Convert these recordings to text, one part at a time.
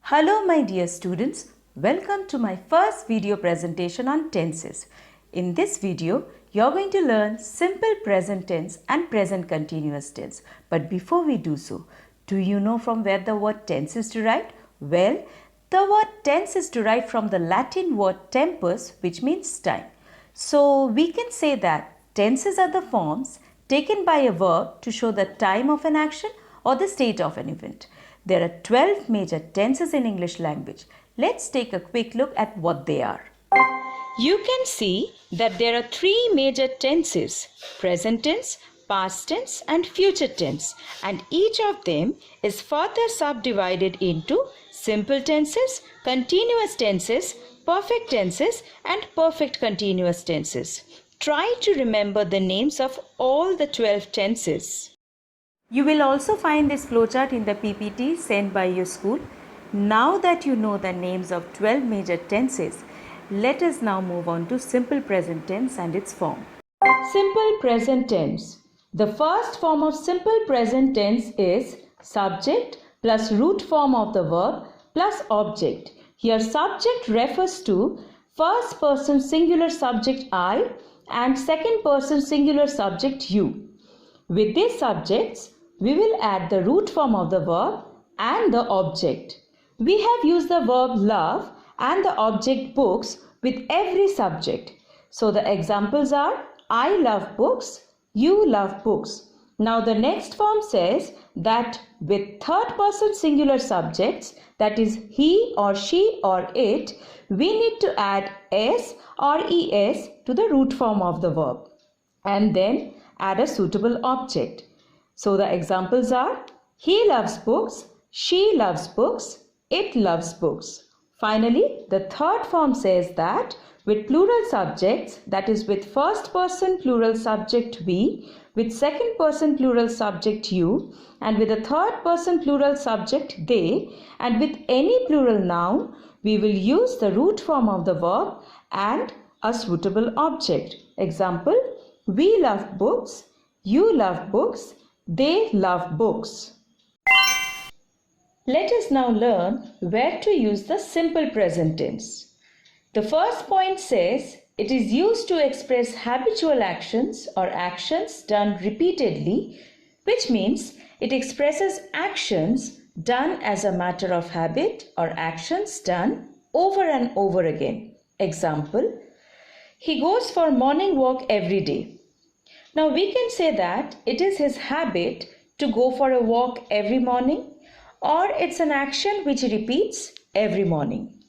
Hello my dear students, welcome to my first video presentation on tenses. In this video, you're going to learn simple present tense and present continuous tense. But before we do so, do you know from where the word tense is derived? Well, the word tense is derived from the Latin word tempus, which means time. So we can say that tenses are the forms taken by a verb to show the time of an action or the state of an event. There are 12 major tenses in English language. Let's take a quick look at what they are. You can see that there are three major tenses: present tense, past tense and future tense, and each of them is further subdivided into simple tenses, continuous tenses, perfect tenses and perfect continuous tenses. Try to remember the names of all the 12 tenses. You will also find this flowchart in the PPT sent by your school. Now that you know the names of 12 major tenses, let us now move on to simple present tense and its form. Simple present tense. The first form of simple present tense is subject plus root form of the verb plus object. Here subject refers to first person singular subject I and second person singular subject you. With these subjects, we will add the root form of the verb and the object. We have used the verb love and the object books with every subject. So the examples are I love books, you love books. Now the next form says that with third person singular subjects, that is he or she or it, we need to add s or es to the root form of the verb and then add a suitable object. So the examples are he loves books, she loves books, it loves books. Finally, the third form says that with plural subjects, that is with first person plural subject we, with second person plural subject you, and with a third person plural subject they, and with any plural noun, we will use the root form of the verb and a suitable object. Example, we love books, you love books, they love books. Let us now learn where to use the simple present tense. The first point says it is used to express habitual actions or actions done repeatedly, which means it expresses actions done as a matter of habit or actions done over and over again. Example, he goes for morning walk every day. Now we can say that it is his habit to go for a walk every morning, or it's an action which he repeats every morning.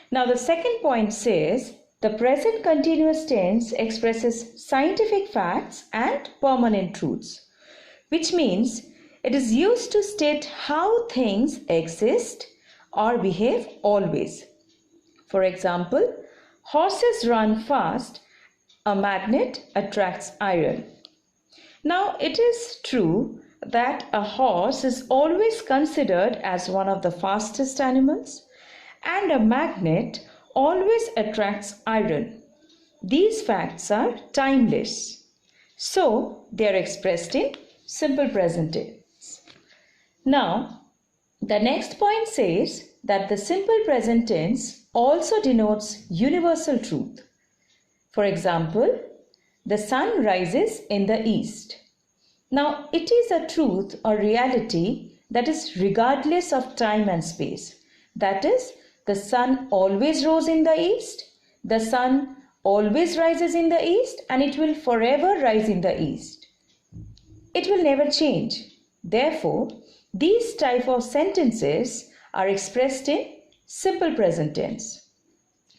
Now the second point says the present continuous tense expresses scientific facts and permanent truths, which means it is used to state how things exist or behave always. For example, horses run fast. A magnet attracts iron. Now it is true that a horse is always considered as one of the fastest animals and a magnet always attracts iron. These facts are timeless. So they are expressed in simple present tense. Now the next point says that the simple present tense also denotes universal truth. For example, the sun rises in the east. Now, it is a truth or reality that is regardless of time and space. That is, the sun always rose in the east, the sun always rises in the east, and it will forever rise in the east. It will never change. Therefore, these type of sentences are expressed in simple present tense.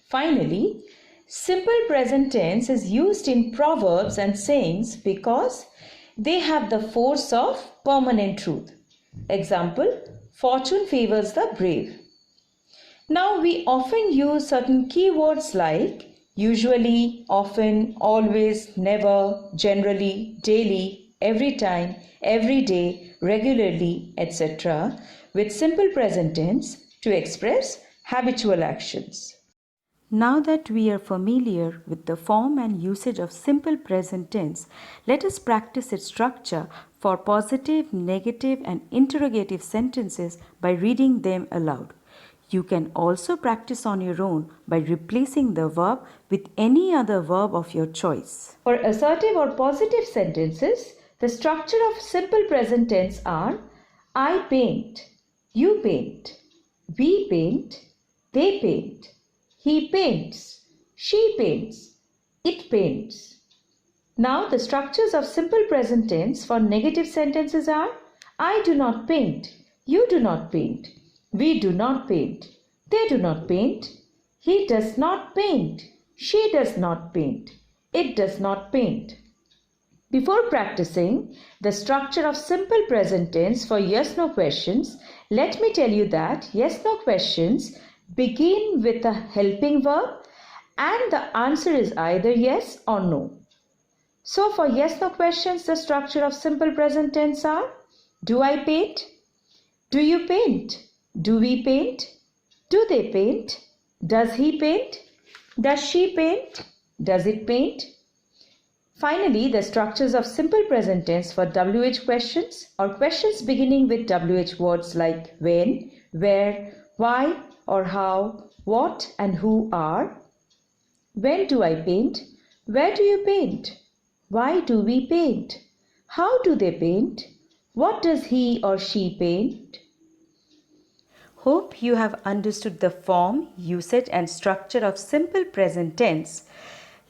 Finally, simple present tense is used in proverbs and sayings because they have the force of permanent truth. Example, fortune favors the brave. Now we often use certain keywords like usually, often, always, never, generally, daily, every time, every day, regularly, etc. with simple present tense to express habitual actions. Now that we are familiar with the form and usage of simple present tense, let us practice its structure for positive, negative and interrogative sentences by reading them aloud. You can also practice on your own by replacing the verb with any other verb of your choice. For assertive or positive sentences, the structure of simple present tense are I paint, you paint, we paint, they paint, he paints, she paints, it paints. Now the structures of simple present tense for negative sentences are I do not paint, you do not paint, we do not paint, they do not paint, he does not paint, she does not paint, it does not paint. Before practicing the structure of simple present tense for yes-no questions, let me tell you that yes-no questions begin with a helping verb and the answer is either yes or no. So for yes-no questions, the structure of simple present tense are do I paint? Do you paint? Do we paint? Do they paint? Does he paint? Does she paint? Does it paint? Finally, the structures of simple present tense for WH questions or questions beginning with WH words like when, where, why or how, what and who are when do I paint? Where do you paint? Why do we paint? How do they paint? What does he or she paint? Hope you have understood the form, usage and structure of simple present tense.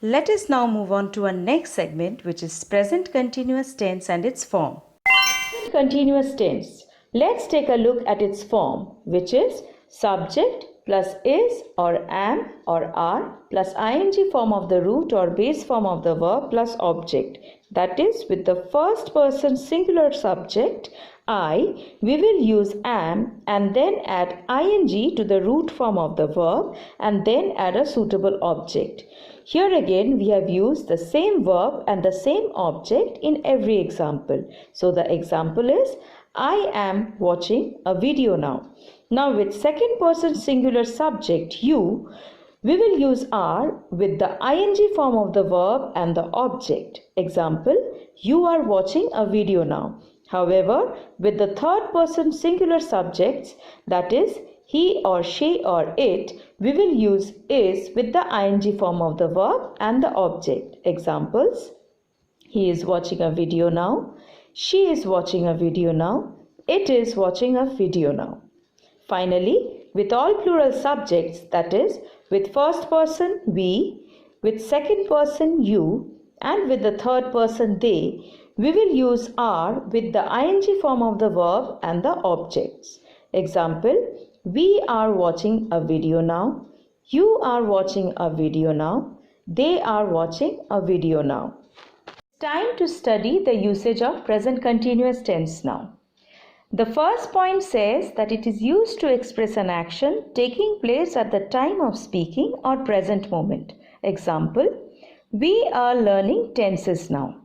Let us now move on to our next segment, which is present continuous tense and its form. Present continuous tense. Let's take a look at its form, which is subject plus is or am or are plus ing form of the root or base form of the verb plus object. That is, with the first person singular subject I, we will use am and then add ing to the root form of the verb and then add a suitable object. Here again we have used the same verb and the same object in every example. So the example is I am watching a video now. Now with second person singular subject you, we will use are with the ing form of the verb and the object. Example, you are watching a video now. However, with the third person singular subjects, that is he or she or it, we will use is with the ing form of the verb and the object. Examples, he is watching a video now, she is watching a video now, it is watching a video now. Finally, with all plural subjects, that is, with first person we, with second person you, and with the third person they, we will use are with the ing form of the verb and the objects. Example, we are watching a video now, you are watching a video now, they are watching a video now. It's time to study the usage of present continuous tense now. The first point says that it is used to express an action taking place at the time of speaking or present moment. Example, we are learning tenses now.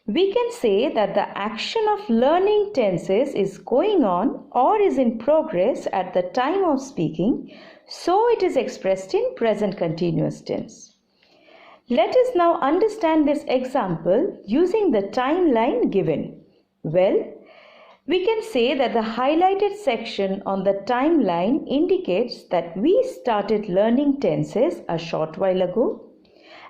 We can say that the action of learning tenses is going on or is in progress at the time of speaking, so it is expressed in present continuous tense. Let us now understand this example using the timeline given. Well, we can say that the highlighted section on the timeline indicates that we started learning tenses a short while ago,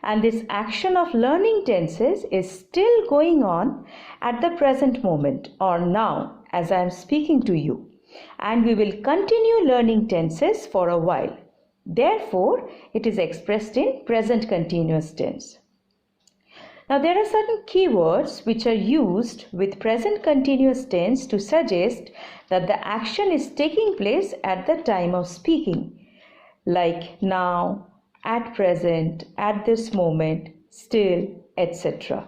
and this action of learning tenses is still going on at the present moment or now as I am speaking to you, and we will continue learning tenses for a while. Therefore, it is expressed in present continuous tense. Now there are certain keywords which are used with present continuous tense to suggest that the action is taking place at the time of speaking, like now, at present, at this moment, still, etc.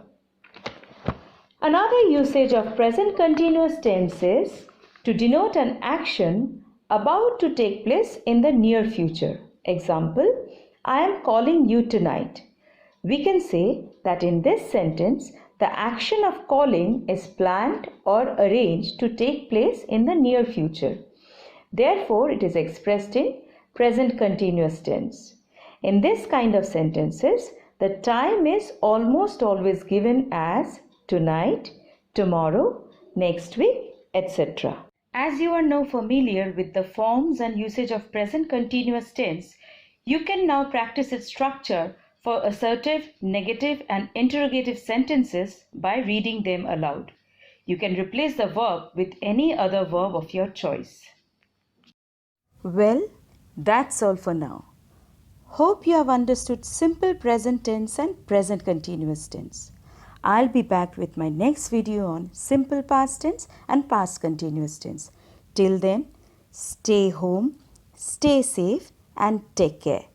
Another usage of present continuous tense is to denote an action about to take place in the near future. Example, I am calling you tonight. We can say that in this sentence, the action of calling is planned or arranged to take place in the near future. Therefore, it is expressed in present continuous tense. In this kind of sentences, the time is almost always given as tonight, tomorrow, next week, etc. As you are now familiar with the forms and usage of present continuous tense, you can now practice its structure for assertive, negative, and interrogative sentences by reading them aloud. You can replace the verb with any other verb of your choice. Well, that's all for now. Hope you have understood simple present tense and present continuous tense. I'll be back with my next video on simple past tense and past continuous tense. Till then, stay home, stay safe, and take care.